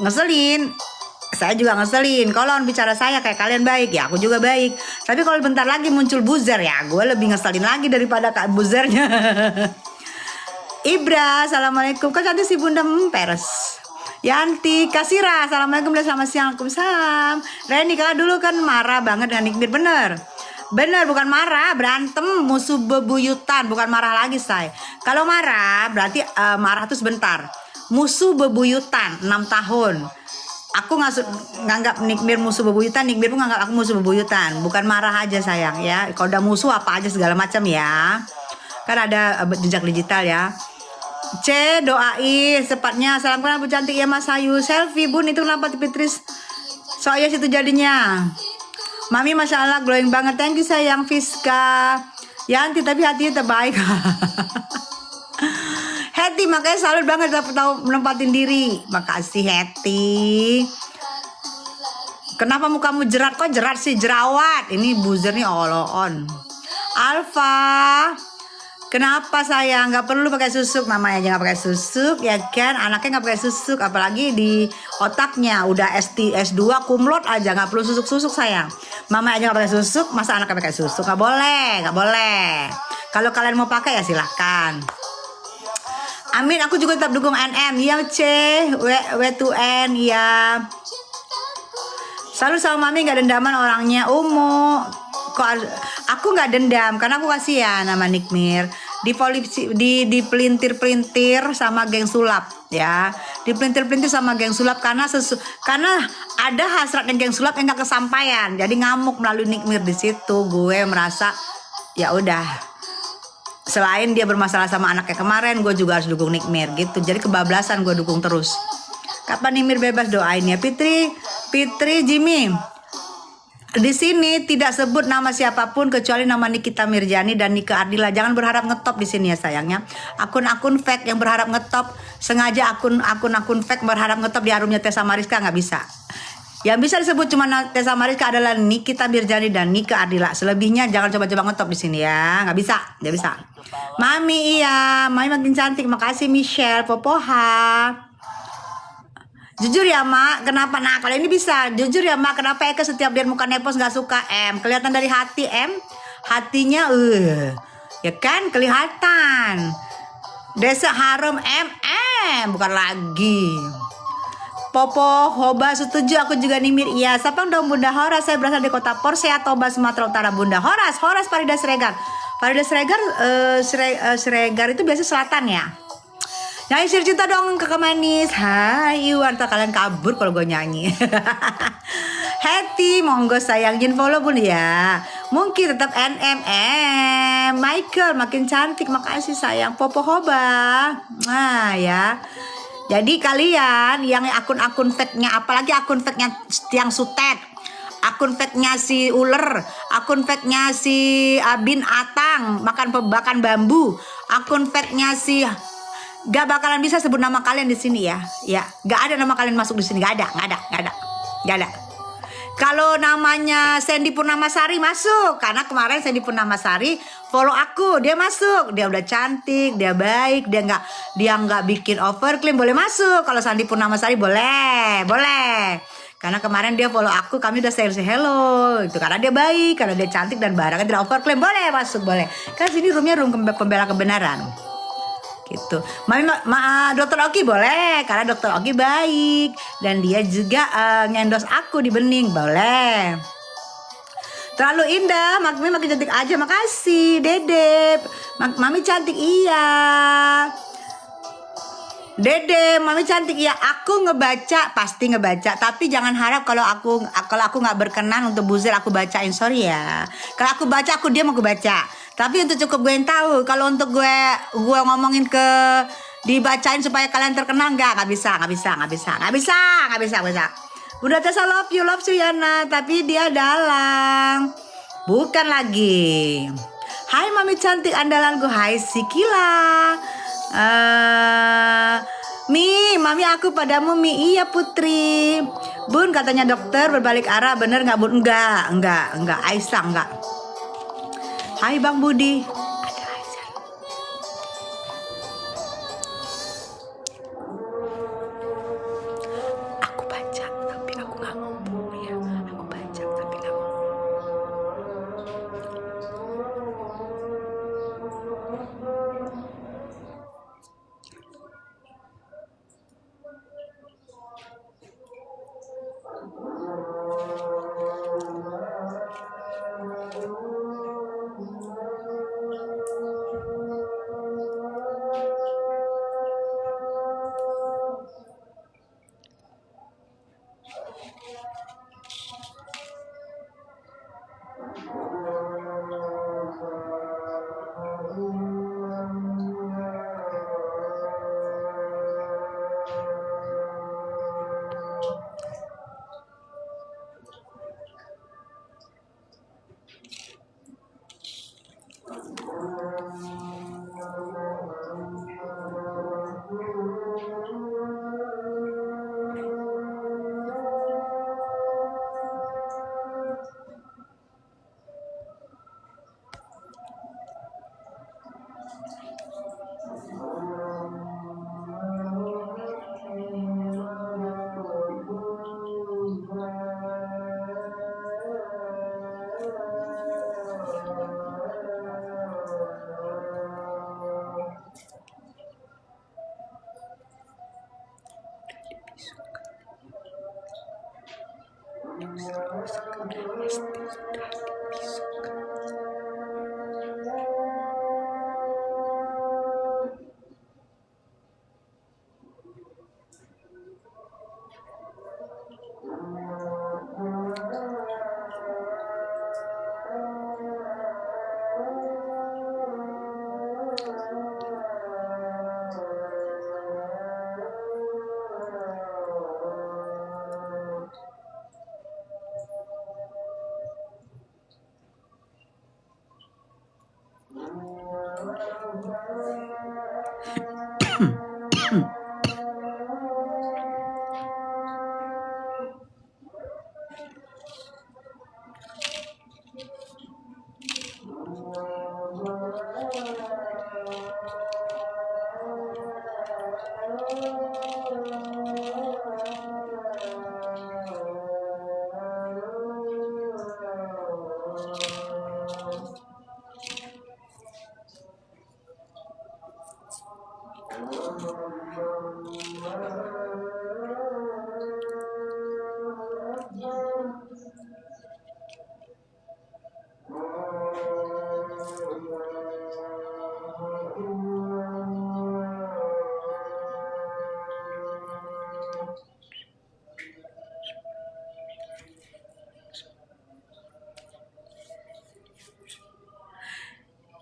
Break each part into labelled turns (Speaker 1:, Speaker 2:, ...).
Speaker 1: ngeselin. Saya juga ngeselin. Kalau bicara saya kayak kalian baik, ya aku juga baik. Tapi kalau bentar lagi muncul buzzer, ya gue lebih ngeselin lagi daripada kak buzzernya. Ibra, assalamualaikum. Kok cantik si Bunda Peres. Yanti, Kasira, assalamualaikum dan selamat siang. Waalaikumsalam. Reni, kakak dulu kan marah banget dengan Nikmir, bener. Bener, bukan marah, berantem, musuh bebuyutan, bukan marah lagi say. Kalau marah berarti marah tuh sebentar. Musuh bebuyutan 6 tahun. Aku nganggap Nikmir musuh bebuyutan, Nikmir pun nganggap aku musuh bebuyutan. Bukan marah aja sayang ya. Kalau udah musuh apa aja segala macam ya. Kan ada jejak digital ya. C, doain sepatnya. Salam kenal Bu cantik ya Mas Ayu. Selfie Bun, itu kenapa tipitris? Soalnya situ jadinya. Mami Masya Allah glowing banget. Thank you sayang Fiska. Yanti tapi hatinya terbaik. Heti, makanya salut banget tahu menempatin diri. Makasih Heti. Kenapa mukamu jerat? Kok jerat sih? Jerawat. Ini buzzer nih on. Alfa. Kenapa sayang? Nggak perlu pakai susuk. Mamanya aja nggak pakai susuk ya kan? Anaknya nggak pakai susuk. Apalagi di otaknya udah S2 kumlot aja nggak perlu susuk sayang. Mama aja nggak pakai susuk. Masa anaknya pakai susuk? Nggak boleh. Kalau kalian mau pakai ya silahkan. Amin, aku juga tetap dukung NM. Ya C, W2N ya. Selalu sama Mami nggak dendaman orangnya. Umu, kok aku nggak dendam karena aku kasihan sama Nikmir. Di pelintir sama geng sulap ya. Dipelintir sama geng sulap karena ada hasrat geng sulap yang nggak kesampaian. Jadi ngamuk melalui Nikmir di situ. Gue merasa ya udah. Selain dia bermasalah sama anaknya kemarin, gue juga harus dukung Nikmir gitu. Jadi kebablasan gue dukung terus. Kapan Nikmir bebas doain ya. Fitri Jimmy. Di sini tidak sebut nama siapapun kecuali nama Nikita Mirjani dan Nika Ardila. Jangan berharap ngetop di sini ya sayangnya. Akun-akun fake yang berharap ngetop, sengaja akun-akun fake berharap ngetop di harumnya Tessa Mariska nggak bisa. Yang bisa disebut cuma Tessa Mariska adalah Nikita Mirjani dan Nika Ardila. Selebihnya jangan coba-coba ngetop di sini ya. Nggak bisa. Mami iya, Mami makin cantik. Makasih Michelle Popoha. Jujur ya Mak, kenapa? Nah kalau ini bisa. Jujur ya Mak, kenapa Eka setiap lihat muka Nepos nggak suka M? Kelihatan dari hati M. Hatinya ya kan kelihatan. Desa Harum bukan lagi. Popo Hoba setuju, aku juga Nimir iya. Siapa dong Bunda Horas, saya berasal dari kota Porsea Toba Sumatera Utara. Bunda Horas Farida Siregar. Farida Siregar Siregar itu biasa selatan ya. Nyanyi Sir Cinta dong kakak manis. Hai Iwan, kalian kabur kalau gue nyanyi. Heti monggo sayang jin follow Bun ya. Mungkin tetap NMM. Michael makin cantik, makasih sayang. Popo Hoba. Nah ya. Jadi kalian yang akun-akun fake-nya, apalagi akun fake-nya yang sutet, akun fake-nya si uler, akun fake-nya si Bin Atang makan bambu, akun fake-nya si gak bakalan bisa sebut nama kalian di sini ya. Ya, gak ada nama kalian masuk di sini, gak ada. Kalau namanya Sandy Purnamasari masuk, karena kemarin Sandy Purnamasari follow aku, dia masuk, dia udah cantik, dia baik, dia nggak bikin overclaim, boleh masuk. Kalau Sandy Purnamasari boleh. Karena kemarin dia follow aku, kami udah say hello, itu karena dia baik, karena dia cantik dan barangnya tidak overclaim, boleh masuk, boleh. Kan sini roomnya room pembela kebenaran. Gitu. Mami Dokter Oki boleh karena Dokter Oki baik dan dia juga ngendos aku di Bening, boleh. Terlalu indah, Mami makin cantik aja, makasih Dede. Mami cantik iya. Dede, Mami cantik ya. Aku pasti ngebaca, tapi jangan harap kalau aku nggak berkenan untuk buzzer aku bacain, sorry ya. Kalau aku baca aku diam, aku baca. Tapi untuk cukup gue yang tahu. Kalau untuk gue ngomongin dibacain supaya kalian terkenal nggak bisa. Udah Tessa love you Yana, tapi dia dalang. Bukan lagi. Hai Mami cantik andalanku, hai Sikila. Mami aku padamu Mi, iya Putri. Bun katanya dokter berbalik arah, bener nggak Bun? Enggak, Aisyah enggak. Hai Bang Budi. Ada Aisyah.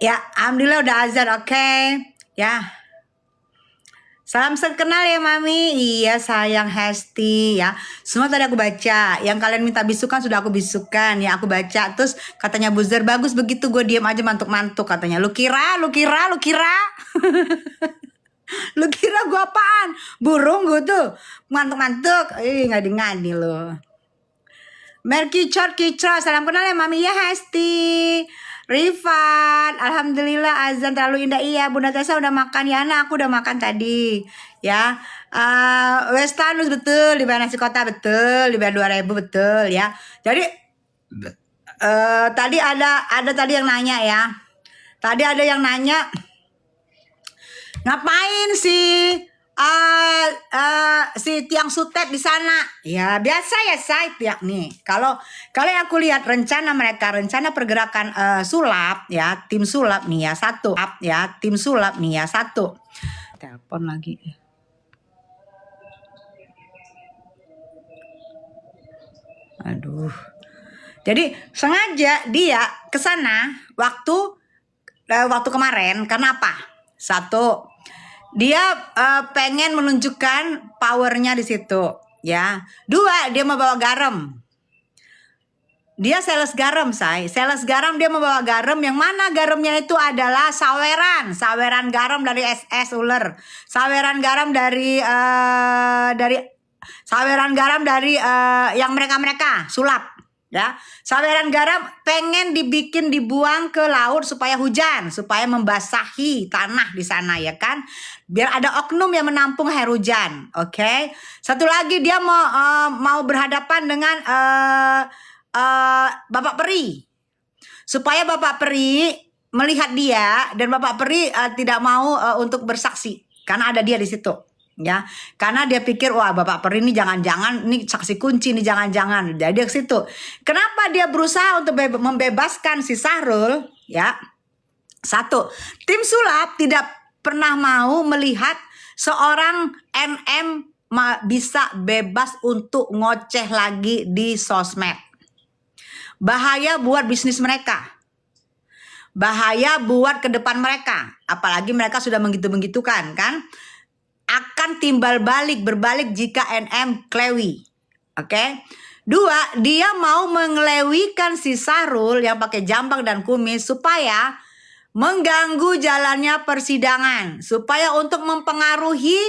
Speaker 1: Ya, alhamdulillah udah azan, oke. Ya. Salam kenal ya Mami. Iya sayang Hesti ya. Semua tadi aku baca. Yang kalian minta bisukan sudah aku bisukan ya, aku baca. Terus katanya buzzer bagus begitu, gue diem aja mantuk-mantuk katanya. Lu kira lu kira gue apaan? Burung gue tuh mantuk-mantuk. Ngadi-ngadi lo. Merkicor kicor, salam kenal ya Mami ya Hesti. Rifat, alhamdulillah azan terlalu indah. Iya, Bunda Tessa udah makan ya, aku udah makan tadi. Ya, Westanus betul, di nasi kota betul, di bayar 2.000 betul ya. Jadi tadi ada tadi yang nanya ya. Tadi ada yang nanya, ngapain sih si tiang sutet di sana? Ya biasa ya saya tiang nih. Kalau yang aku lihat rencana pergerakan sulap ya, tim sulap nih ya, tim sulap nih ya, satu. Telepon lagi. Aduh. Jadi sengaja dia ke sana waktu kemarin karena apa? Satu, dia pengen menunjukkan powernya di situ ya. Dua, dia membawa garam. Dia sales garam, sales garam. Dia membawa garam yang mana garamnya itu adalah saweran garam dari SS uler, saweran garam dari saweran garam dari yang mereka sulap ya. Saweran garam pengen dibuang ke laut supaya hujan, supaya membasahi tanah di sana ya kan, biar ada oknum yang menampung air hujan. Oke. Satu lagi dia mau berhadapan dengan Bapak Peri, supaya Bapak Peri melihat dia dan Bapak Peri tidak mau untuk bersaksi karena ada dia di situ. Ya, karena dia pikir wah Bapak Peri ini jangan-jangan ini saksi kunci nih, jangan-jangan. Jadi dia ke situ. Kenapa dia berusaha untuk membebaskan si Sahrul? Ya, satu, tim sulap tidak pernah mau melihat seorang NM bisa bebas untuk ngoceh lagi di sosmed. Bahaya buat bisnis mereka. Bahaya buat ke depan mereka. Apalagi mereka sudah begitu-begitukan kan. Akan berbalik jika NM klewi. Oke. Dua, dia mau mengelewikan si Sahrul yang pakai jambang dan kumis supaya mengganggu jalannya persidangan, supaya untuk mempengaruhi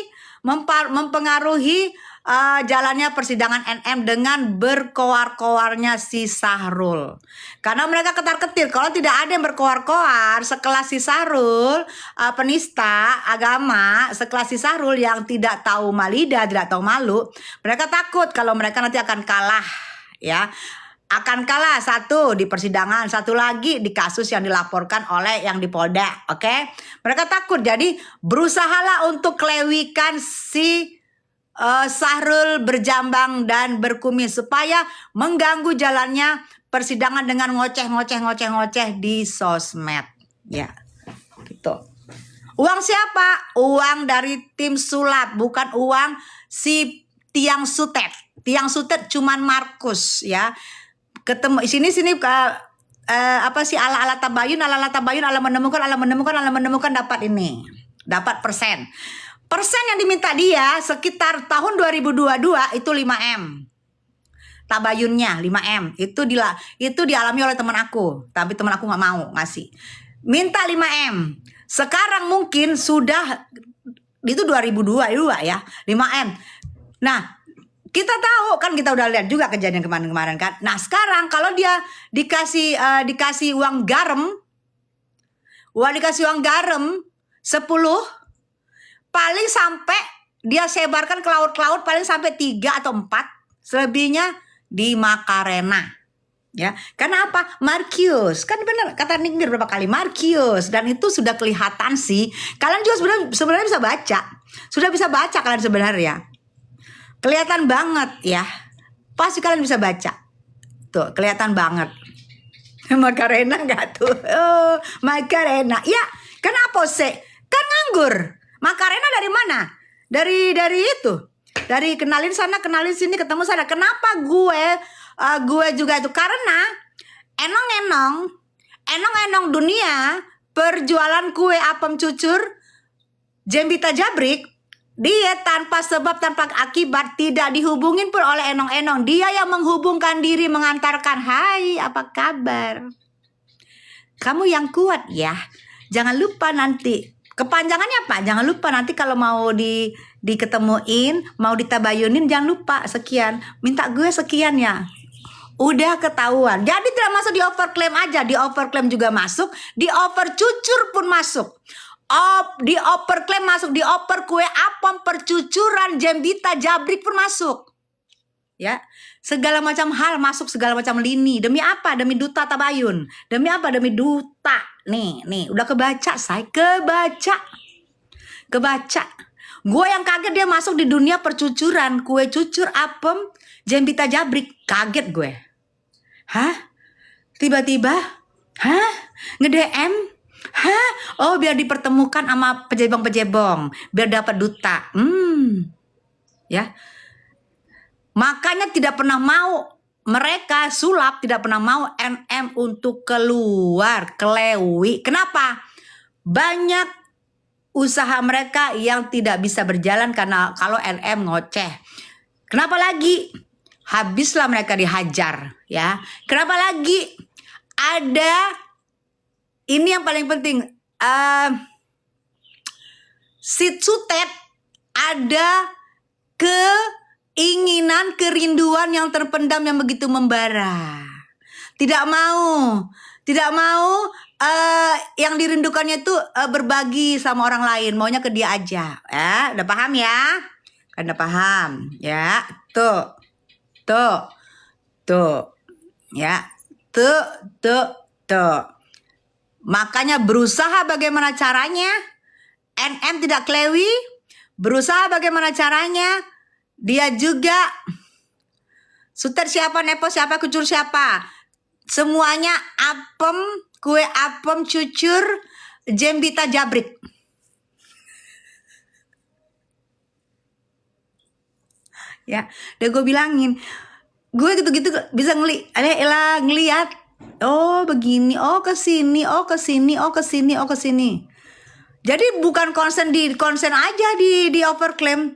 Speaker 1: jalannya persidangan NM dengan berkoar-koarnya si Sahrul. Karena mereka ketar-ketir, kalau tidak ada yang berkoar-koar sekelas si Sahrul, penista agama sekelas si Sahrul yang tidak tahu malida, tidak tahu malu, mereka takut kalau mereka nanti akan kalah ya. Akan kalah, satu di persidangan, satu lagi di kasus yang dilaporkan oleh yang di Polda. Oke. Mereka takut, jadi berusahalah untuk kelewikan si Sahrul berjambang dan berkumis supaya mengganggu jalannya persidangan dengan ngoceh di sosmed. Ya, gitu. Uang siapa? Uang dari tim sulap, bukan uang si Tiang Sutet. Tiang Sutet cuman Markus ya. Ketemu sini apa sih ala tabayun, ala menemukan dapat ini. Dapat persen. Persen yang diminta dia sekitar tahun 2022 itu 5M. Tabayunnya 5M. Itu dialami oleh teman aku, tapi teman aku nggak mau ngasih. Minta 5M. Sekarang mungkin sudah itu 2022 ya, 5M. Nah, kita tahu kan, kita udah lihat juga kejadian kemarin kan. Nah, sekarang kalau dia dikasih uang garam, dikasih uang garam 10, paling sampai dia sebarkan ke laut-laut paling sampai 3 atau 4, selebihnya di Macarena. Ya, karena apa? Markius. Kan benar kata Nigmir berapa kali Markius, dan itu sudah kelihatan sih. Kalian juga sebenarnya bisa baca. Sudah bisa baca kalian sebenarnya. Kelihatan banget ya. Pasti kalian bisa baca. Tuh, kelihatan banget. Macarena enggak tuh? Oh, Macarena. Ya, kenapa sih? Kan nganggur. Macarena dari mana? Dari itu. Dari kenalin sana, kenalin sini, ketemu sana. Kenapa gue juga itu? Karena enong dunia perjualan kue apem cucur Jembita Jabrik, dia tanpa sebab, tanpa akibat, tidak dihubungin pun oleh enong-enong. Dia yang menghubungkan diri, mengantarkan, hai apa kabar, kamu yang kuat ya, jangan lupa nanti. Kepanjangannya apa? Jangan lupa nanti kalau mau diketemuin, mau ditabayunin, jangan lupa sekian, minta gue sekian ya. Udah ketahuan. Jadi tidak masuk di overclaim aja, di overclaim juga masuk, di over cucur pun masuk. Di overclaim masuk, di over kue apem percucuran Jembita Jabrik pun masuk. Ya, segala macam hal masuk, segala macam lini. Demi apa? Demi duta tabayun. Demi apa? Demi duta. Nih, udah kebaca, saya kebaca. Gue yang kaget dia masuk di dunia percucuran, kue cucur apem Jembita Jabrik. Kaget gue. Hah? Tiba-tiba? Hah? Nge-DM? Hah? Oh, biar dipertemukan sama pejebong-pejebong, biar dapat duta. Ya. Makanya tidak pernah mau mereka sulap, tidak pernah mau NM untuk keluar, kelewi. Kenapa? Banyak usaha mereka yang tidak bisa berjalan karena kalau NM ngoceh. Kenapa lagi? Habislah mereka dihajar, ya. Kenapa lagi? Ada ini yang paling penting. Si Sutet ada keinginan, kerinduan yang terpendam yang begitu membara. Tidak mau yang dirindukannya itu berbagi sama orang lain, maunya ke dia aja. Ya, udah paham ya? Kan udah paham, ya. Tuh. Ya. Tuh. Makanya berusaha bagaimana caranya NM tidak klewi, berusaha bagaimana caranya dia juga Sutet siapa, nepo siapa, kucur siapa, semuanya apem, kue apem cucur Jembita Jabrik. Ya, udah gue bilangin, gue gitu-gitu bisa ngeliat, oh begini, oh kesini. Jadi bukan konsen aja di overclaim,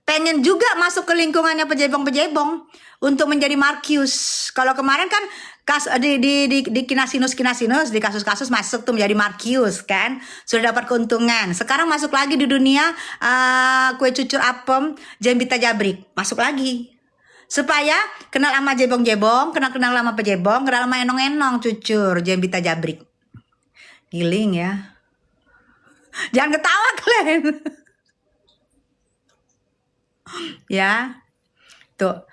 Speaker 1: pengen juga masuk ke lingkungannya pejebong untuk menjadi Markius. Kalau kemarin kan di kinasinus di kasus-kasus masuk tuh menjadi Markius kan, sudah dapat keuntungan. Sekarang masuk lagi di dunia kue cucur apem Jembita Jabrik, masuk lagi supaya kenal sama jebong-jebong, kenal sama pejebong, kenal sama enong-enong cucur Jembita Jabrik. Giling ya. Jangan ketawa kalian. Ya. Tuh.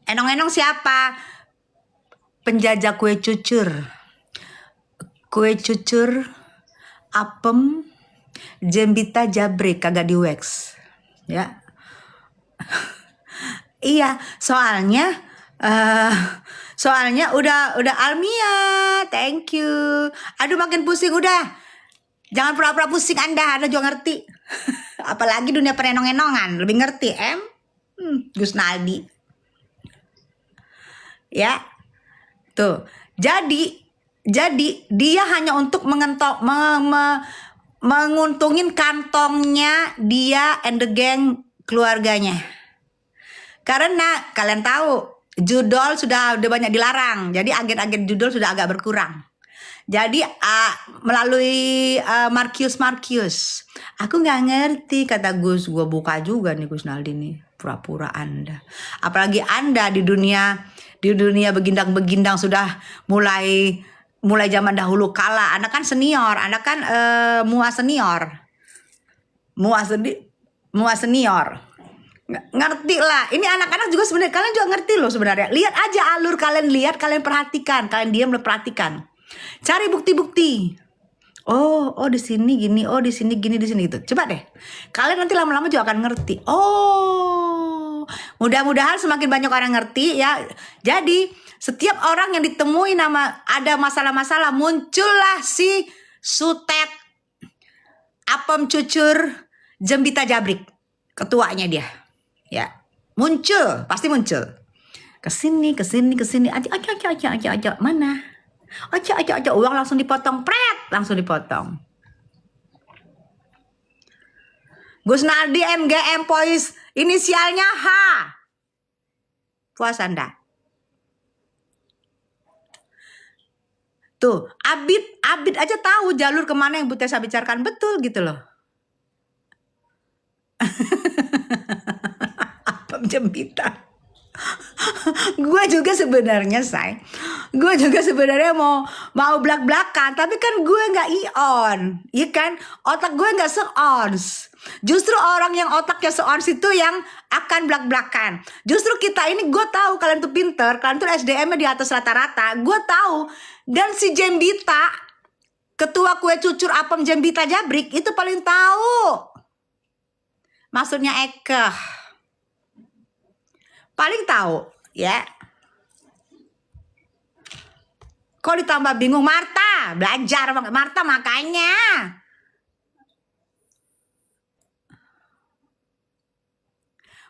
Speaker 1: Enong-enong siapa? Penjajah kue cucur. Kue cucur apem Jembita Jabrik kagak di wax. Ya. Iya, soalnya udah Almia, thank you. Aduh makin pusing udah. Jangan pura-pura pusing Anda juga ngerti. Apalagi dunia perenong-enongan, lebih ngerti Gus Naldi. Ya. Tuh. Jadi dia hanya untuk menguntungin kantongnya dia and the gang keluarganya. Karena kalian tahu judol sudah banyak dilarang. Jadi agen-agen judol sudah agak berkurang. Jadi melalui Markius, aku nggak ngerti kata Gus, gue buka juga nih Gus Naldi nih, pura-pura Anda. Apalagi Anda di dunia begindang-begindang sudah mulai zaman dahulu kala. Anda kan senior, Anda kan mua senior. Ngerti lah. Ini anak-anak juga sebenarnya kalian juga ngerti loh sebenarnya. Lihat aja alur kalian kalian perhatikan, kalian diam perhatikan. Cari bukti-bukti. Oh di sini gini, di sini gini, di sini gitu. Coba deh. Kalian nanti lama-lama juga akan ngerti. Oh, mudah-mudahan semakin banyak orang ngerti ya. Jadi setiap orang yang ditemui ada masalah-masalah, muncullah si Sutet Apem Cucur Jembita Jabrik, ketuanya dia. Ya, pasti muncul. Kesini, aja, mana? Aja, uang langsung dipotong, langsung dipotong. Gus Naldi MGM Pois, inisialnya H. Puas Anda. Tuh, Abid aja tahu jalur kemana yang Bu Tessa bicarakan, betul gitu loh. Apem Jembita. Gue juga sebenarnya mau belak-belakan, tapi kan gue nggak ion, ya kan? Otak gue nggak seons. Justru orang yang otaknya seons itu yang akan belak-belakan. Justru kita ini, gue tahu kalian tuh pinter, kalian tuh SDM-nya di atas rata-rata. Gue tahu. Dan si Jembita, ketua kue cucur Apem Jembita Jabrik itu paling tahu. Maksudnya Eke. Paling tahu, ya. Kok ditambah bingung? Marta, belajar Marta makanya.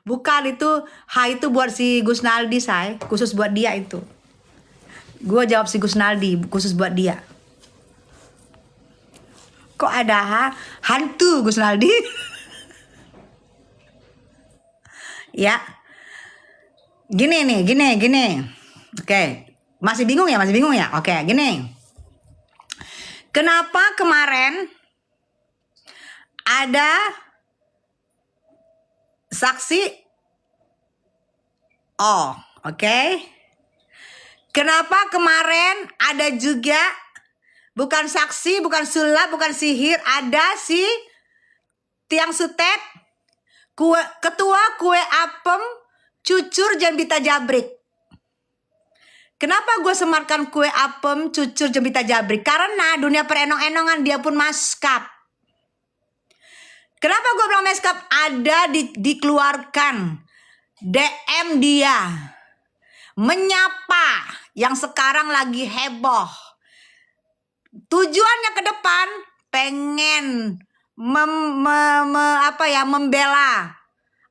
Speaker 1: Bukan itu, itu buat si Gus Naldi, khusus buat dia itu. Gue jawab si Gus Naldi, khusus buat dia. Kok ada hantu Gus Naldi? Ya. Gini. Oke. Masih bingung ya? Oke, gini. Kenapa kemarin ada saksi? Oke. Kenapa kemarin ada juga bukan saksi, bukan sulap, bukan sihir, ada si Tiang Sutet, ketua kue Apem Cucur Jembita Jabrik. Kenapa gue sematkan kue Apem Cucur Jembita Jabrik? Karena dunia perenong-enongan dia pun maskap. Kenapa gue bilang maskap? Ada dikeluarkan DM dia menyapa yang sekarang lagi heboh. Tujuannya ke depan pengen membela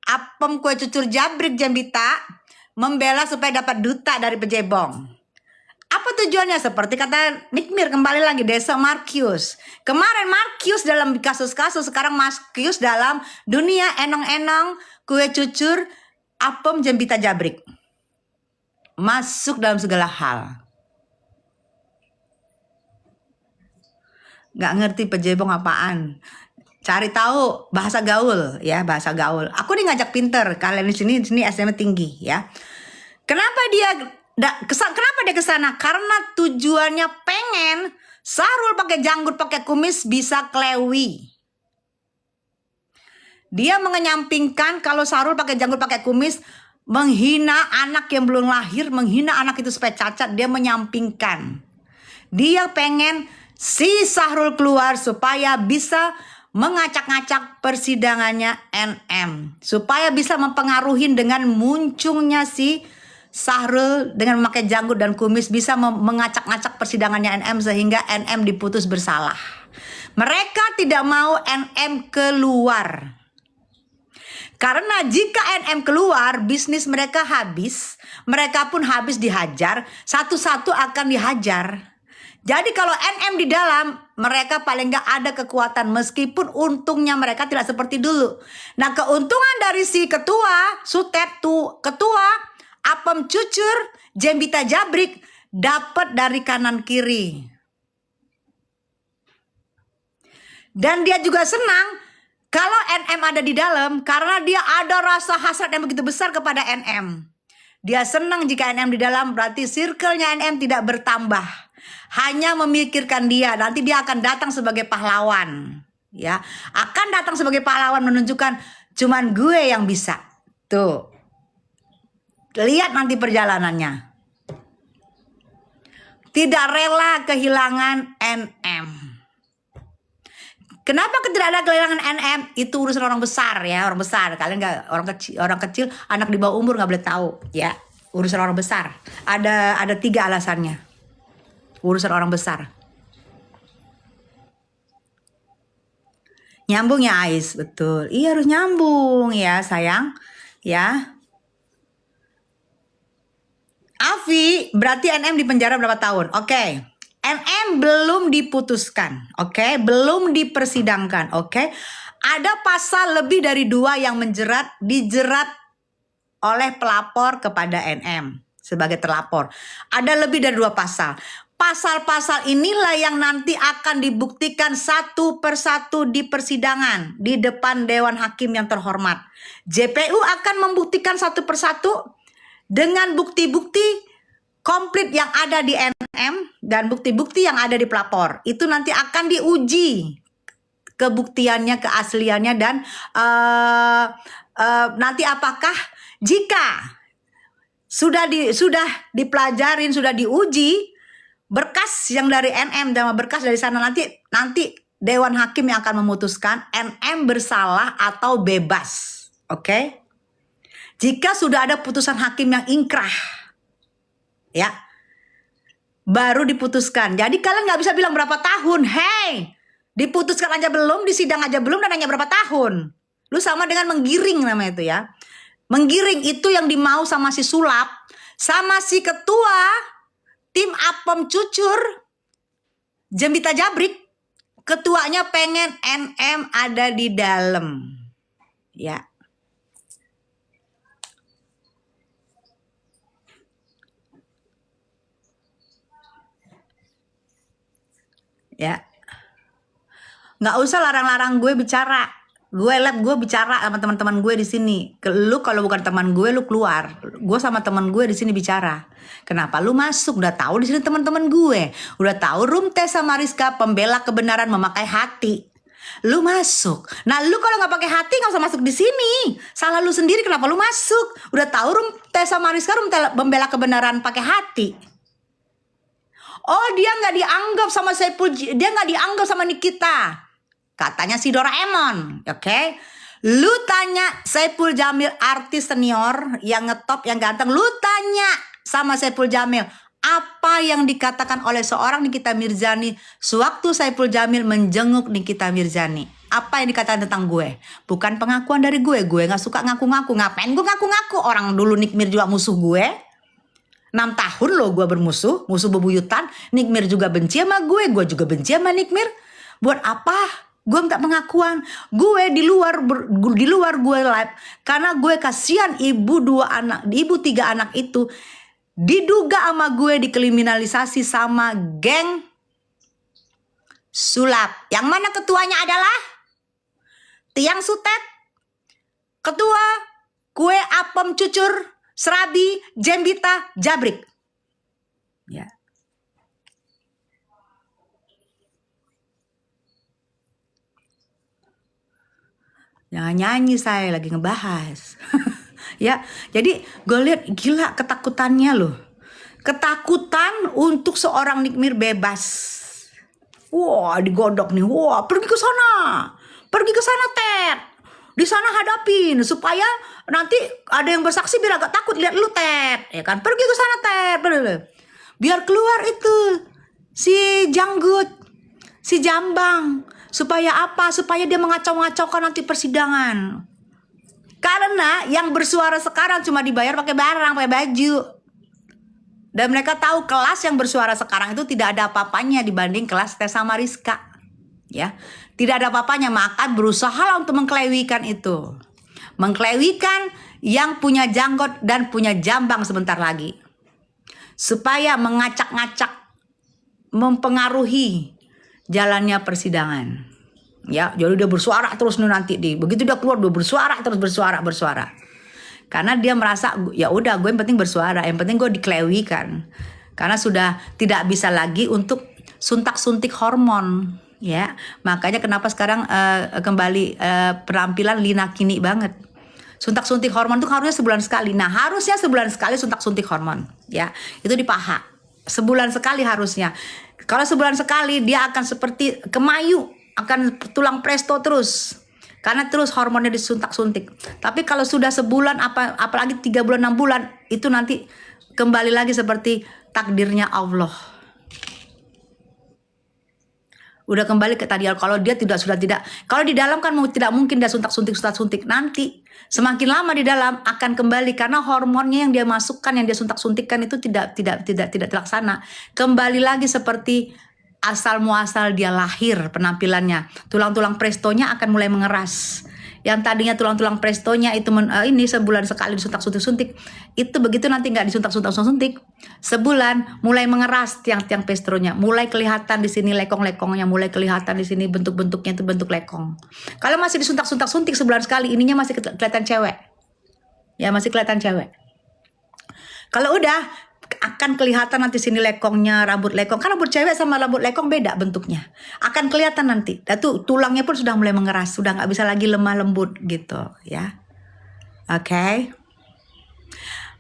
Speaker 1: Apem kue cucur Jabrik Jembita, membela supaya dapat duta dari Pejebong. Apa tujuannya? Seperti kata Nikmir, kembali lagi desa Markius. Kemarin Markius dalam kasus-kasus, sekarang Markius dalam dunia enong-enong kue cucur Apem Jembita Jabrik. Masuk dalam segala hal. Gak ngerti Pejebong apaan. Cari tahu bahasa gaul ya, bahasa gaul. Aku nih ngajak pinter, kalian di sini SMA tinggi ya. Kenapa dia ke sana? Karena tujuannya pengen Sahrul pakai janggut, pakai kumis bisa klewi. Dia mengenyampingkan kalau Sahrul pakai janggut, pakai kumis menghina anak yang belum lahir, menghina anak itu supaya cacat, dia menyampingkan. Dia pengen si Sahrul keluar supaya bisa mengacak-ngacak persidangannya NM supaya bisa mempengaruhi dengan munculnya si Syahrul dengan memakai janggut dan kumis bisa mengacak-ngacak persidangannya NM sehingga NM diputus bersalah. Mereka tidak mau NM keluar. Karena jika NM keluar, bisnis mereka habis, mereka pun habis dihajar, satu-satu akan dihajar. Jadi kalau NM di dalam, mereka paling nggak ada kekuatan meskipun untungnya mereka tidak seperti dulu. Nah, keuntungan dari si ketua, Sutet tuh, ketua, Apem Cucur, Jembita Jabrik dapat dari kanan kiri. Dan dia juga senang kalau NM ada di dalam karena dia ada rasa hasrat yang begitu besar kepada NM. Dia senang jika NM di dalam, berarti circle-nya NM tidak bertambah. Hanya memikirkan dia, nanti dia akan datang sebagai pahlawan. Ya, akan datang sebagai pahlawan menunjukkan cuman gue yang bisa. Tuh. Lihat nanti perjalanannya. Tidak rela kehilangan NM. Kenapa tidak ada kehilangan NM? Itu urusan orang besar ya, orang besar. Kalian nggak, orang kecil, anak di bawah umur nggak boleh tahu ya. Urusan orang besar. Ada 3 alasannya. Urusan orang besar. Nyambung ya Ais, betul. Iya harus nyambung ya sayang. Ya. Afi, berarti NM di penjara berapa tahun? Oke. NM belum diputuskan, oke, belum dipersidangkan, oke. Ada pasal lebih dari 2 yang dijerat oleh pelapor kepada NM sebagai terlapor. Ada lebih dari 2 pasal. Pasal-pasal inilah yang nanti akan dibuktikan satu persatu di persidangan di depan Dewan Hakim yang terhormat. JPU akan membuktikan satu persatu dengan bukti-bukti komplit yang ada di NM dan bukti-bukti yang ada di pelapor. Itu nanti akan diuji kebuktiannya, keasliannya, dan nanti apakah jika sudah dipelajarin, sudah diuji berkas yang dari NM dan berkas dari sana, nanti Dewan Hakim yang akan memutuskan NM bersalah atau bebas. Oke? Jika sudah ada putusan hakim yang ingkrah, ya, baru diputuskan. Jadi kalian nggak bisa bilang berapa tahun. Hey, diputuskan aja belum, disidang aja belum, dan nanya berapa tahun. Lu sama dengan menggiring namanya itu ya. Menggiring itu yang dimau sama si Sulap, sama si ketua tim Apem Cucur, Jembita Jabrik. Ketuanya pengen NM ada di dalam. Ya. Ya, nggak usah larang-larang gue bicara. Gue bicara sama teman-teman gue di sini. Lu kalau bukan teman gue, lu keluar. Gue sama teman gue di sini bicara. Kenapa lu masuk? Udah tahu di sini teman-teman gue. Udah tahu Rumte sama Rizka pembela kebenaran memakai hati. Lu masuk. Nah, lu kalau nggak pakai hati nggak usah masuk di sini. Salah lu sendiri. Kenapa lu masuk? Udah tahu Rumte sama Rizka pembela kebenaran pakai hati. Oh, dia nggak dianggap sama Saipul, dia nggak dianggap sama Nikita. Katanya si Doraemon, oke? Lu tanya Saipul Jamil, artis senior yang ngetop, yang ganteng. Lu tanya sama Saipul Jamil, apa yang dikatakan oleh seorang Nikita Mirzani sewaktu Saipul Jamil menjenguk Nikita Mirzani? Apa yang dikatakan tentang gue? Bukan pengakuan dari gue nggak suka ngaku-ngaku. Ngapain gue ngaku-ngaku? Orang dulu Nikmir juga musuh gue. 6 tahun loh gue bermusuh, musuh bebuyutan. Nikmir juga benci sama gue juga benci sama Nikmir. Buat apa? Gue minta pengakuan. Gue di luar gue live karena gue kasihan ibu 3 anak itu diduga sama gue dikriminalisasi sama geng sulap. Yang mana ketuanya adalah Tiang Sutet, ketua kue Apem Cucur, Serabi, Jembita, Jabrik. Ya. Jangan nyanyi, saya lagi ngebahas. Ya, jadi gue lihat gila ketakutannya loh. Ketakutan untuk seorang Nikmir bebas. Wah, digodok nih. Wah, pergi ke sana. Pergi ke sana Ted. Di sana hadapin supaya nanti ada yang bersaksi biar agak takut lihat lu Ted. Ya kan? Pergi ke sana Ted. Biar keluar itu si janggut, si jambang. Supaya apa? Supaya dia mengacau-ngacaukan nanti persidangan. Karena yang bersuara sekarang cuma dibayar pakai barang, pakai baju. Dan mereka tahu kelas yang bersuara sekarang itu tidak ada apa-apanya dibanding kelas Tessa Mariska. Ya, tidak ada apa-apanya, maka berusaha untuk mengklewikan itu. Mengklewikan yang punya janggot dan punya jambang sebentar lagi. Supaya mengacak-ngacak, mempengaruhi jalannya persidangan. Ya, jadi dia bersuara terus nih nanti begitu dia keluar dia bersuara terus bersuara. Karena dia merasa ya udah gue yang penting bersuara, yang penting gue diklewikan. Karena sudah tidak bisa lagi untuk suntak-suntik hormon, ya. Makanya kenapa sekarang kembali penampilan Lina Kini banget. Suntak-suntik hormon itu harusnya sebulan sekali. Nah, harusnya sebulan sekali suntak-suntik hormon, ya. Itu di paha. Sebulan sekali harusnya. Kalau sebulan sekali dia akan seperti kemayu, akan tulang presto terus. Karena terus hormonnya disuntak-suntik. Tapi kalau sudah sebulan apalagi 3 bulan 6 bulan itu nanti kembali lagi seperti takdirnya Allah. Udah kembali ke tadi kalau dia sudah tidak kalau di dalam kan tidak mungkin dia suntak-suntik nanti semakin lama di dalam akan kembali karena hormonnya yang dia masukkan yang dia suntak-suntikkan itu tidak terlaksana. Kembali lagi seperti asal muasal dia lahir penampilannya. Tulang-tulang prestonya akan mulai mengeras. Yang tadinya tulang-tulang prestonya itu ini sebulan sekali disuntak-suntik, itu begitu nanti nggak disuntak-suntik, sebulan mulai mengeras tiang-tiang prestronya, mulai kelihatan di sini lekong-lekongnya, mulai kelihatan di sini bentuk-bentuknya itu bentuk lekong. Kalau masih disuntak-suntik sebulan sekali, ininya masih kelihatan cewek, ya masih kelihatan cewek. Kalau udah akan kelihatan nanti sini lekongnya, rambut lekong. Kan rambut cewek sama rambut lekong beda bentuknya. Akan kelihatan nanti. Dan tuh tulangnya pun sudah mulai mengeras, sudah nggak bisa lagi lemah lembut gitu, ya. Oke.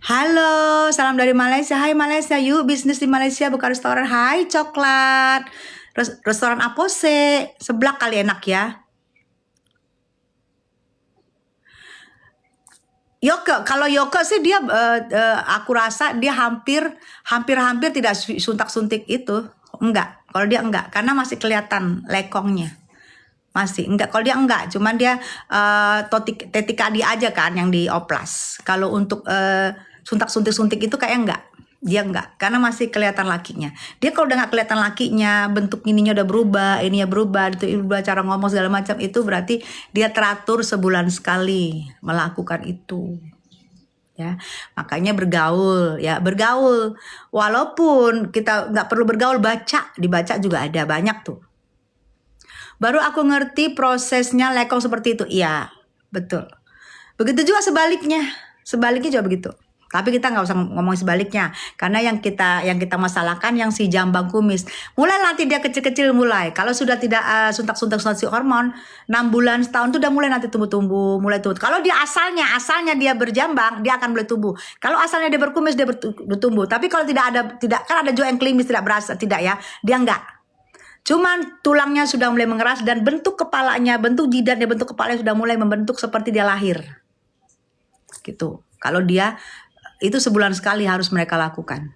Speaker 1: Halo, salam dari Malaysia. Hai Malaysia, yuk bisnis di Malaysia buka restoran. Hai coklat. Restoran apa sih? Seblak kali enak ya. Yoke, kalau Yoke sih dia aku rasa dia hampir tidak suntak-suntik itu. Enggak, kalau dia enggak karena masih kelihatan lekongnya. Masih enggak, kalau dia enggak, cuman dia tetikadi aja kan yang dioplas. Kalau untuk suntak-suntik itu kayak enggak. Dia enggak, karena masih kelihatan lakinya. Dia kalau udah nggak kelihatan lakinya, bentuk ininya udah berubah, ininya berubah, itu berubah cara ngomong segala macam, itu berarti dia teratur sebulan sekali melakukan itu. Ya, makanya bergaul, ya bergaul. Walaupun kita nggak perlu bergaul, dibaca juga ada banyak tuh. Baru aku ngerti prosesnya lekong seperti itu. Iya, betul. Begitu juga sebaliknya juga begitu. Tapi kita nggak usah ngomong sebaliknya, karena yang kita masalahkan yang si jambang kumis. Mulai nanti dia kecil-kecil mulai. Kalau sudah tidak suntak-suntik hormon, 6 bulan setahun tuh udah mulai nanti tumbuh. Kalau dia asalnya dia berjambang, dia akan mulai tumbuh. Kalau asalnya dia berkumis, dia bertumbuh. Tapi kalau tidak kan ada juga yang klimis tidak berasa, tidak ya, dia enggak. Cuman tulangnya sudah mulai mengeras dan bentuk kepalanya, bentuk jidatnya, bentuk kepalanya sudah mulai membentuk seperti dia lahir. Gitu. Kalau dia itu sebulan sekali harus mereka lakukan.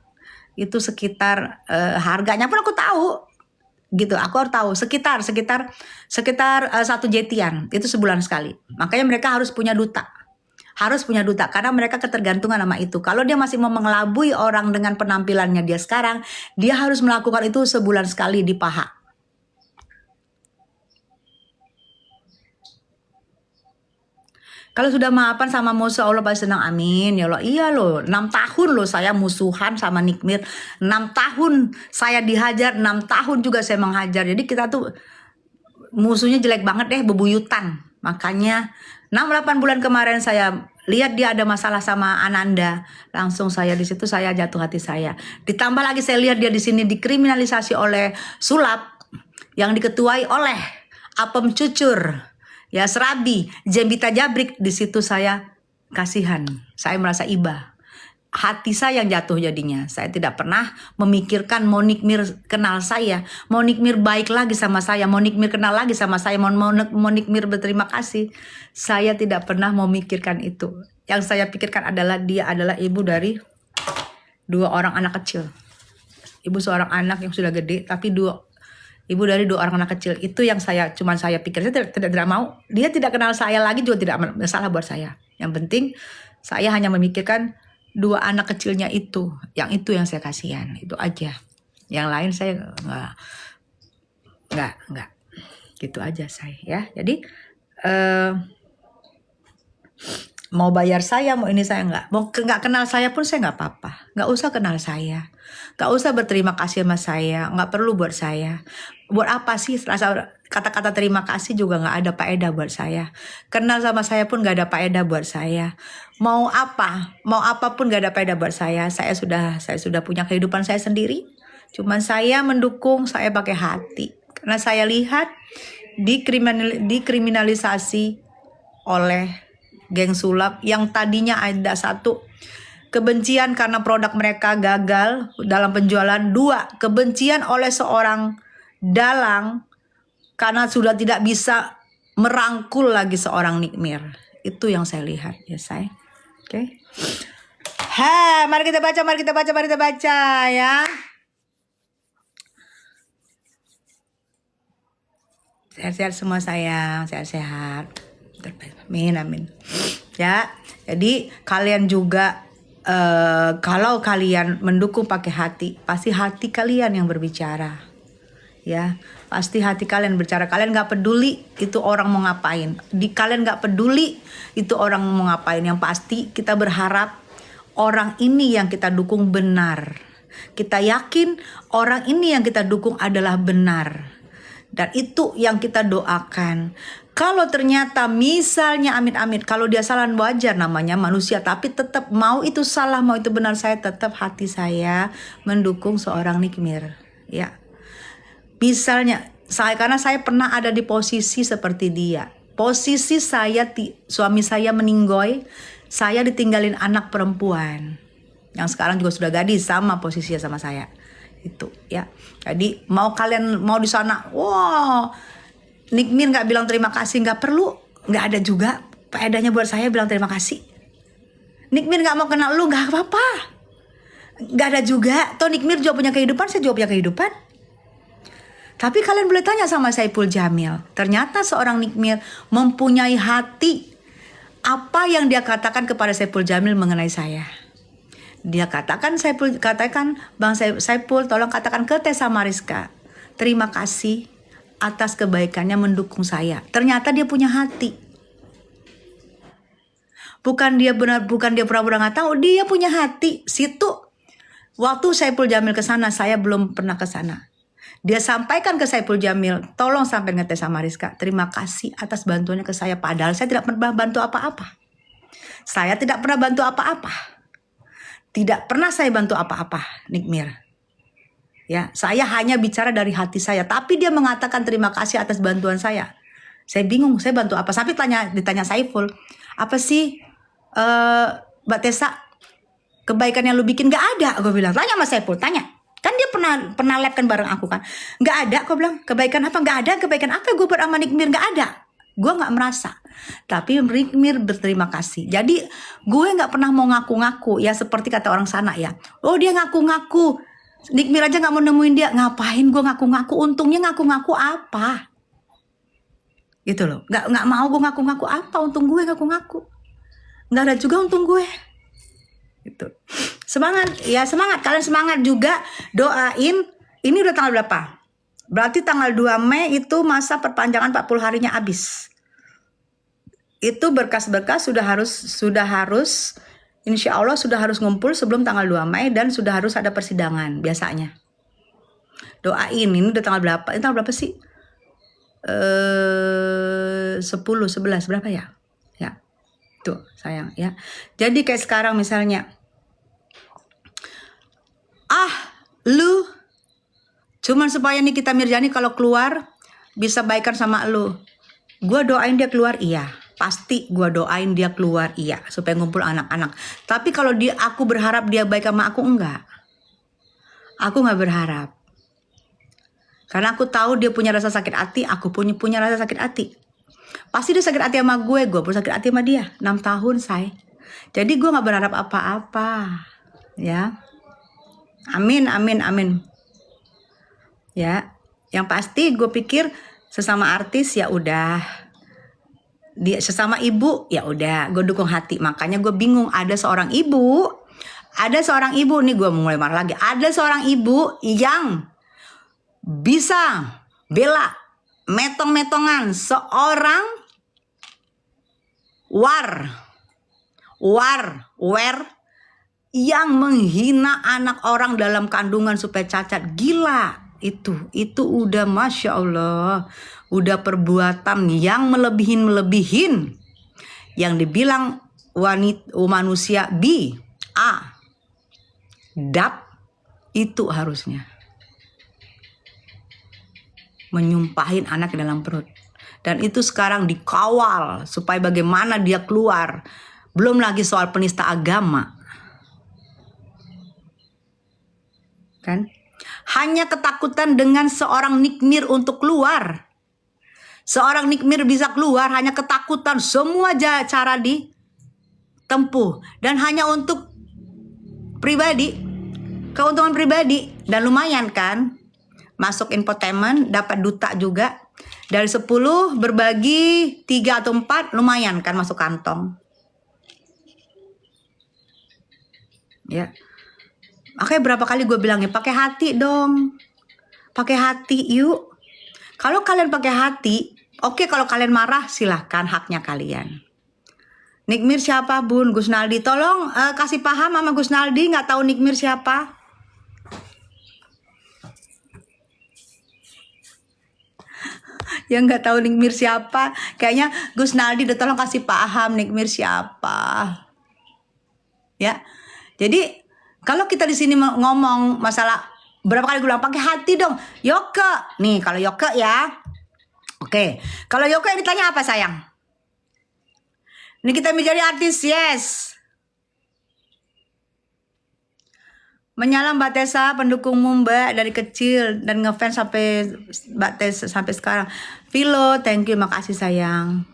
Speaker 1: Itu sekitar harganya pun aku tahu. Gitu, aku harus tahu sekitar 1 jetian itu sebulan sekali. Makanya mereka harus punya duta. Karena mereka ketergantungan sama itu. Kalau dia masih mau mengelabui orang dengan penampilannya dia sekarang, dia harus melakukan itu sebulan sekali di paha. Kalau sudah maafan sama musuh, Allah pasti senang, amin ya Allah. Iya loh, 6 tahun loh saya musuhan sama Nikmir, 6 tahun saya dihajar, 6 tahun juga saya menghajar. Jadi kita tuh musuhnya jelek banget deh, bebuyutan. Makanya 6-8 bulan kemarin saya lihat dia ada masalah sama Ananda, langsung saya di situ saya jatuh hati saya. Ditambah lagi saya lihat dia di sini dikriminalisasi oleh sulap yang diketuai oleh Apem Cucur. Ya Serabi, Jembita Jabrik, di situ saya kasihan, saya merasa iba. hati saya yang jatuh jadinya. Saya tidak pernah memikirkan mau Nikmir kenal saya, mau Nikmir baik lagi sama saya, mau Nikmir kenal lagi sama saya, mau Nikmir berterima kasih. Saya tidak pernah memikirkan itu. Yang saya pikirkan adalah dia adalah ibu dari 2 orang anak kecil. Ibu seorang anak yang sudah gede, tapi ibu dari 2 orang anak kecil. Itu yang saya pikir. Saya tidak mau. Dia tidak kenal saya lagi juga tidak masalah buat saya. Yang penting saya hanya memikirkan 2 anak kecilnya itu. Yang saya kasihan. Itu aja. Yang lain saya enggak. Gitu aja saya ya. Jadi mau bayar saya, mau ini saya nggak kenal saya pun saya nggak apa-apa. Nggak usah kenal saya. Nggak usah berterima kasih sama saya. Nggak perlu buat saya. Buat apa sih rasa kata-kata terima kasih juga nggak ada faedah buat saya. Kenal sama saya pun nggak ada faedah buat saya. Mau apapun nggak ada faedah buat saya. Saya sudah punya kehidupan saya sendiri. Cuman saya mendukung, saya pakai hati. Karena saya lihat dikriminalisasi oleh geng sulap yang tadinya ada 1 kebencian karena produk mereka gagal dalam penjualan, 2 kebencian oleh seorang dalang karena sudah tidak bisa merangkul lagi seorang Nikmir. Itu yang saya lihat ya saya. Oke. Mari kita baca ya. Sehat-sehat semua sayang, sehat-sehat. Amin. Ya, jadi kalian juga kalau kalian mendukung pakai hati, pasti hati kalian yang berbicara. Ya, pasti hati kalian berbicara. Kalian nggak peduli itu orang mau ngapain. Kalian nggak peduli itu orang mau ngapain. Yang pasti kita berharap orang ini yang kita dukung benar. Kita yakin orang ini yang kita dukung adalah benar. Dan itu yang kita doakan. Kalau ternyata misalnya amit-amit, kalau dia salah wajar namanya manusia, tapi tetap mau itu salah, mau itu benar, saya tetap hati saya mendukung seorang Nikmir. Ya, misalnya karena saya pernah ada di posisi seperti dia. Posisi saya, suami saya meninggoy, saya ditinggalin anak perempuan yang sekarang juga sudah gadis, sama posisinya sama saya. Itu ya. Jadi mau kalian mau di sana, Nikmir nggak bilang terima kasih, nggak perlu, nggak ada juga faedahnya buat saya bilang terima kasih. Nikmir nggak mau kenal lu, nggak apa-apa, nggak ada juga. Toh Nikmir juga punya kehidupan, saya juga punya kehidupan. Tapi kalian boleh tanya sama Saipul Jamil, ternyata seorang Nikmir mempunyai hati. Apa yang dia katakan kepada Saipul Jamil mengenai saya? Dia katakan, Bang Saipul, tolong katakan ke Tessa Mariska, terima kasih atas kebaikannya mendukung saya. Ternyata dia punya hati. Bukan dia pura-pura nggak tahu, dia punya hati. Situ waktu Saipul Jamil ke sana, saya belum pernah ke sana. Dia sampaikan ke Saipul Jamil, tolong sampaikan ke Tessa Mariska, terima kasih atas bantuannya ke saya. Padahal saya tidak pernah bantu apa-apa. Tidak pernah saya bantu apa-apa, Nikmir. Ya, saya hanya bicara dari hati saya. Tapi dia mengatakan terima kasih atas bantuan saya. Saya bingung, saya bantu apa? Sampai ditanya Saiful, apa sih Mbak Tessa, kebaikan yang lu bikin? Gak ada, gue bilang. Tanya sama Saiful, tanya. Kan dia pernah lab kan bareng aku kan. Gak ada, gue bilang. Kebaikan apa? Gak ada, kebaikan apa gue buat sama Nikmir? Gak ada. Gue gak merasa. Tapi Nikmir berterima kasih. Jadi gue gak pernah mau ngaku-ngaku. Ya seperti kata orang sana ya. Oh dia ngaku-ngaku. Nikmir aja gak mau nemuin dia. Ngapain gue ngaku-ngaku? Untungnya ngaku-ngaku apa? Gitu loh. Gak mau gue ngaku-ngaku apa? Untung gue ngaku-ngaku. Gak ada juga untung gue. Gitu. Semangat. Ya semangat. Kalian semangat juga. Doain. Ini udah tanggal berapa? Berarti tanggal 2 Mei itu masa perpanjangan 40 harinya habis. Itu berkas-berkas sudah harus insya Allah sudah harus ngumpul sebelum tanggal 2 Mei dan sudah harus ada persidangan biasanya. Doain, ini udah tanggal berapa? Ini tanggal berapa sih? 10, 11, berapa ya? Ya, tuh sayang ya. Jadi kayak sekarang misalnya, lu cuman supaya Nikita Mirzani kalau keluar bisa baikan sama lu. Gue doain dia keluar, iya. pasti gue doain dia keluar, iya, supaya ngumpul anak-anak. Tapi kalau aku berharap dia baik sama aku, enggak. Aku nggak berharap. Karena aku tahu dia punya rasa sakit hati, aku punya rasa sakit hati. Pasti dia sakit hati sama gue pun sakit hati sama dia. 6 tahun, say. Jadi gue nggak berharap apa-apa, ya. Amin, amin, amin. Ya, yang pasti gue pikir sesama artis ya udah, dia sesama ibu ya udah, gue dukung hati. Makanya gue bingung, ada seorang ibu nih, gue mulai marah lagi. Ada seorang ibu yang bisa bela metong-metongan seorang war yang menghina anak orang dalam kandungan supaya cacat. Gila. Itu udah Masya Allah, udah perbuatan yang melebihin yang dibilang manusia dap itu harusnya menyumpahin anak ke dalam perut, dan itu sekarang dikawal supaya bagaimana dia keluar. Belum lagi soal penista agama, kan? Hanya ketakutan dengan seorang Nick Mir untuk keluar. Seorang Nick Mir bisa keluar hanya ketakutan, semua cara ditempuh, dan hanya untuk pribadi, keuntungan pribadi. Dan lumayan kan, masuk infotainment, dapat duta juga. Dari 10 berbagi 3 atau 4, lumayan kan masuk kantong. Ya. Makanya berapa kali gue bilangnya, pakai hati dong. Pakai hati yuk. Kalau kalian pakai hati, oke, kalau kalian marah silahkan, haknya kalian. Nick Mir siapa, Bun? Gus Naldi. Tolong kasih paham sama Gus Naldi, nggak tahu Nick Mir siapa. Yang nggak tahu Nick Mir siapa, kayaknya Gus Naldi udah, tolong kasih paham Nick Mir siapa. Ya. Jadi kalau kita di sini ngomong masalah, berapa kali gue bilang pakai hati dong, Yoke. Nih kalau Yoke ya, oke. Kalau Yoke yang ditanya apa, sayang? Ini kita menjadi artis, yes. Menyalam Mbak Tessa, pendukungmu Mbak dari kecil dan ngefans sampai Mbak Tessa sampai sekarang. Vilo, thank you, makasih sayang.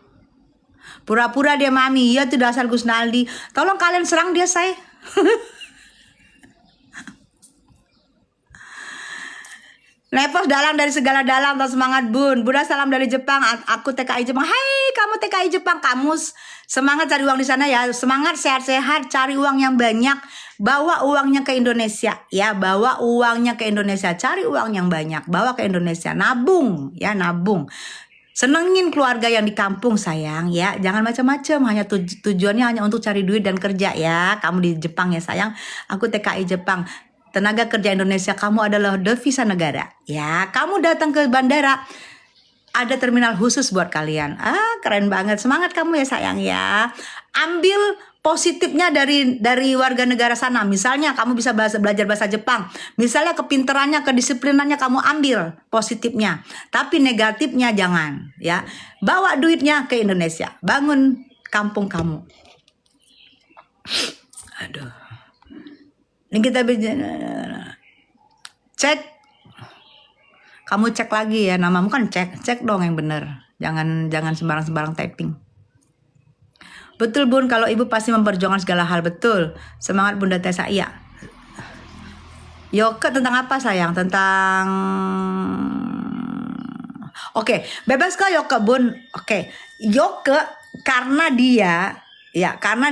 Speaker 1: Pura-pura dia mami, ya tuh dasar Gus Naldi. Tolong kalian serang dia, saya. Nepos dalang dari segala dalang, atau semangat Bun. Bunda salam dari Jepang, aku TKI Jepang. Hai kamu TKI Jepang, kamu semangat cari uang di sana ya. Semangat sehat-sehat, cari uang yang banyak. Bawa uangnya ke Indonesia ya, bawa uangnya ke Indonesia. Cari uang yang banyak, bawa ke Indonesia. Nabung ya, nabung. Senengin keluarga yang di kampung sayang ya. Jangan macam-macam, hanya tujuannya hanya untuk cari duit dan kerja ya. Kamu di Jepang ya sayang, aku TKI Jepang. Tenaga kerja Indonesia, kamu adalah devisa negara. Ya, kamu datang ke bandara, ada terminal khusus buat kalian. Keren banget. Semangat kamu ya sayang ya. Ambil positifnya dari warga negara sana. Misalnya kamu bisa belajar bahasa Jepang. Misalnya kepinterannya, kedisiplinannya kamu ambil positifnya. Tapi negatifnya jangan ya. Bawa duitnya ke Indonesia. Bangun kampung kamu. Aduh. Ini kita cek, kamu cek lagi ya, namamu kan cek dong yang bener, jangan sembarang typing. Betul Bun, kalau ibu pasti memperjuangkan segala hal, betul. Semangat Bunda Tessa, iya. Yoke tentang apa sayang? Tentang oke, bebas kah Yoke Bun? Oke, Yoke karena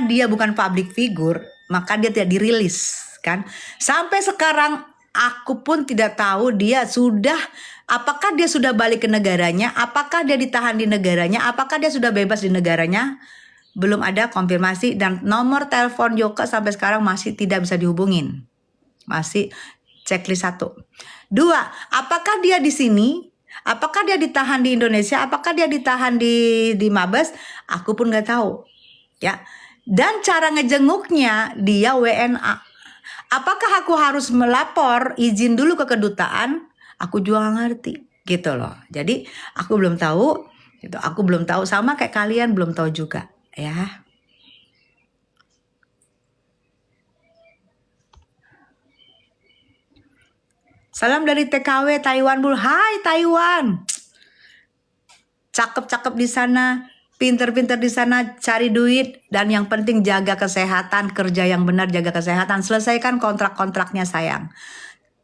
Speaker 1: dia bukan public figure, maka dia tidak dirilis. Kan sampai sekarang aku pun tidak tahu apakah dia sudah balik ke negaranya, apakah dia ditahan di negaranya, apakah dia sudah bebas di negaranya. Belum ada konfirmasi, dan nomor telepon Yoke sampai sekarang masih tidak bisa dihubungin, masih checklist 1. 2, apakah dia di sini, apakah dia ditahan di Indonesia, apakah dia ditahan di Mabes, aku pun nggak tahu ya. Dan cara ngejenguknya dia WNA. Apakah aku harus melapor izin dulu ke kedutaan? Aku juga gak ngerti gitu loh. Jadi aku belum tahu. Gitu. Aku belum tahu, sama kayak kalian belum tahu juga ya. Salam dari TKW Taiwan Bul. Hai Taiwan. Cakep-cakep di sana, pinter-pinter di sana, cari duit, dan yang penting jaga kesehatan, kerja yang benar, jaga kesehatan, selesaikan kontrak-kontraknya sayang.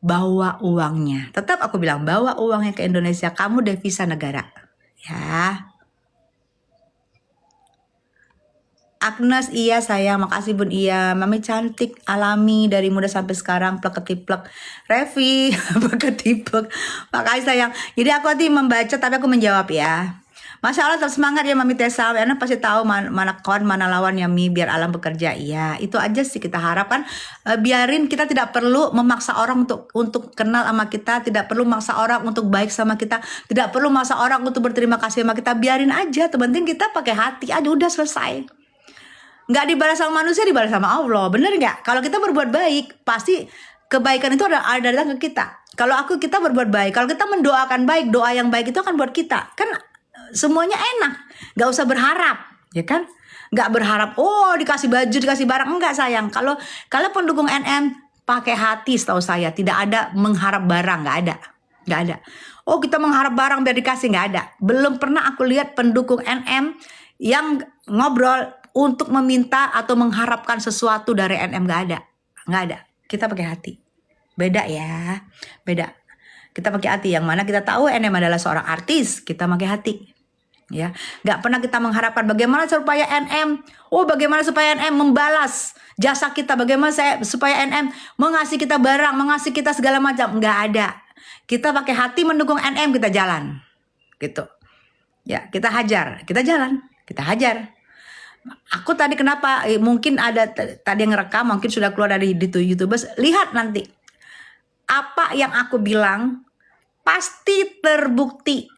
Speaker 1: Bawa uangnya. Tetap aku bilang, bawa uangnya ke Indonesia, kamu devisa negara. Ya. Agnes, iya sayang, makasih Bun, iya. Mami cantik, alami, dari muda sampai sekarang, plek-ketiplek. Revi, plek-ketiplek. Makasih sayang. Jadi aku nanti membaca, tapi aku menjawab ya. Masya Allah, tetap semangat ya Mami Tessa. Karena pasti tahu mana kawan, mana lawan ya Mi, biar alam bekerja. Iya, itu aja sih kita harapkan. Biarin, kita tidak perlu memaksa orang untuk kenal sama kita, tidak perlu memaksa orang untuk baik sama kita, tidak perlu memaksa orang untuk berterima kasih sama kita. Biarin aja, penting kita pakai hati aja, udah selesai. Nggak dibalas sama manusia, dibalas sama Allah, bener nggak? Kalau kita berbuat baik, pasti kebaikan itu ada datang ke kita. Kalau kita berbuat baik, kalau kita mendoakan baik, doa yang baik itu akan buat kita. Kan semuanya enak, nggak usah berharap, ya kan? Nggak berharap, oh dikasih baju, dikasih barang, enggak sayang. Kalau pendukung NM pakai hati, setahu saya tidak ada mengharap barang, nggak ada. Oh kita mengharap barang biar dikasih, nggak ada. Belum pernah aku lihat pendukung NM yang ngobrol untuk meminta atau mengharapkan sesuatu dari NM, nggak ada. Kita pakai hati, beda ya, beda. Kita pakai hati, yang mana kita tahu NM adalah seorang artis, kita pakai hati. Ya, nggak pernah kita mengharapkan bagaimana supaya NM, bagaimana supaya NM membalas jasa kita, bagaimana supaya NM mengasih kita barang, mengasih kita segala macam, nggak ada. Kita pakai hati mendukung NM, kita jalan, gitu. Ya, kita hajar, kita jalan, kita hajar. Aku tadi kenapa, mungkin ada tadi yang ngerekam, mungkin sudah keluar dari YouTubers, lihat nanti apa yang aku bilang pasti terbukti.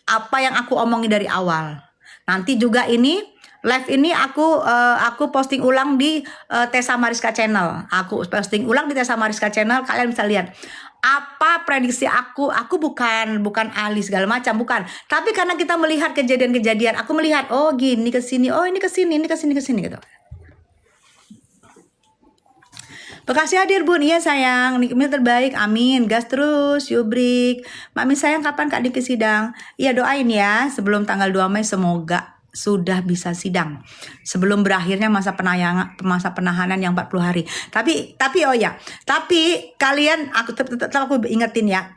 Speaker 1: Apa yang aku omongin dari awal. Nanti juga ini live ini aku posting ulang di Tessa Mariska Channel. Aku posting ulang di Tessa Mariska Channel, kalian bisa lihat apa prediksi aku. Aku bukan ahli segala macam, bukan. Tapi karena kita melihat kejadian-kejadian, aku melihat oh gini ke sini, oh ini ke sini, ini ke sini gitu. Bekasi hadir Bun, iya sayang, nikmil terbaik, amin, gas terus, yubrik. Mami sayang kapan Kak Diki sidang? Iya doain ya, sebelum tanggal 2 Mei semoga sudah bisa sidang. Sebelum berakhirnya masa penahanan yang 40 hari. Tapi kalian, tetap aku ingetin ya,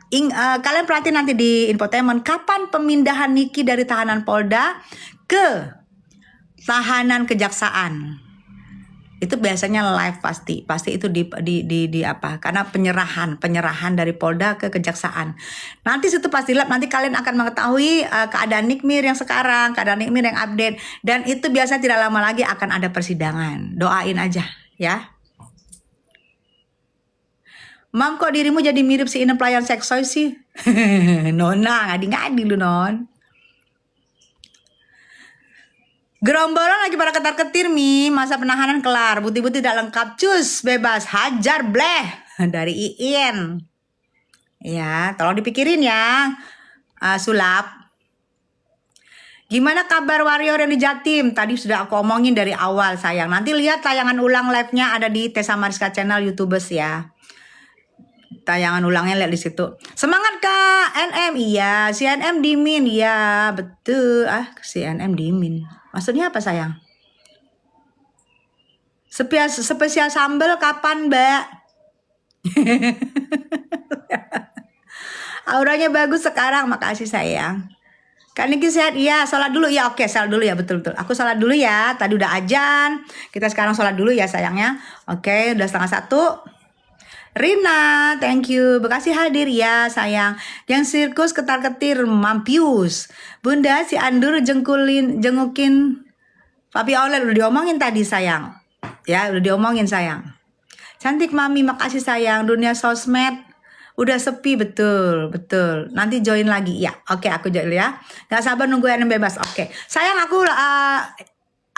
Speaker 1: kalian perhatiin nanti di infotainment, kapan pemindahan Niki dari tahanan Polda ke tahanan kejaksaan. Itu biasanya live pasti itu di apa, karena penyerahan dari Polda ke kejaksaan. Nanti situ pasti live, nanti kalian akan mengetahui keadaan Nikmir yang sekarang, keadaan Nikmir yang update, dan itu biasanya tidak lama lagi akan ada persidangan. Doain aja ya. Mam, kok dirimu jadi mirip si Inem pelayan seksoy sih? Nona, ngadi-ngadi lu non. Gerombolan lagi pada ketar-ketir Mi, masa penahanan kelar, bukti-bukti tidak lengkap, cus, bebas, hajar, bleh, dari Iin. Ya, tolong dipikirin ya, sulap. Gimana kabar warrior yang di Jatim? Tadi sudah aku omongin dari awal sayang. Nanti lihat tayangan ulang live-nya ada di Tessa Mariska Channel YouTubers ya. Tayangan ulangnya lihat di situ. Semangat Kak, NM, iya, si NM dimin, iya, betul. Si NM dimin. Maksudnya apa sayang? Spesial sambal kapan Mbak? Auranya bagus sekarang, makasih sayang. Kak Niki sehat? Iya, sholat dulu ya. Oke, sholat dulu ya, betul. Aku sholat dulu ya. Tadi udah azan. Kita sekarang sholat dulu ya sayangnya. Oke, udah 12:30. Rina, thank you. Bekasi hadir ya sayang. Yang sirkus ketar-ketir mampius. Bunda si Andur jengukin Papi Oleh udah diomongin tadi sayang. Ya, udah diomongin sayang. Cantik Mami, makasih sayang. Dunia sosmed udah sepi, betul. Nanti join lagi ya. Oke, aku join ya. Gak sabar nunggu NM bebas. Oke. Sayang aku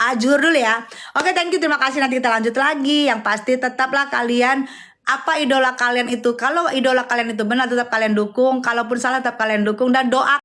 Speaker 1: ajur dulu ya. Oke, thank you. Terima kasih. Nanti kita lanjut lagi. Yang pasti tetaplah kalian, apa idola kalian itu, kalau idola kalian itu benar tetap kalian dukung, kalaupun salah tetap kalian dukung, dan doa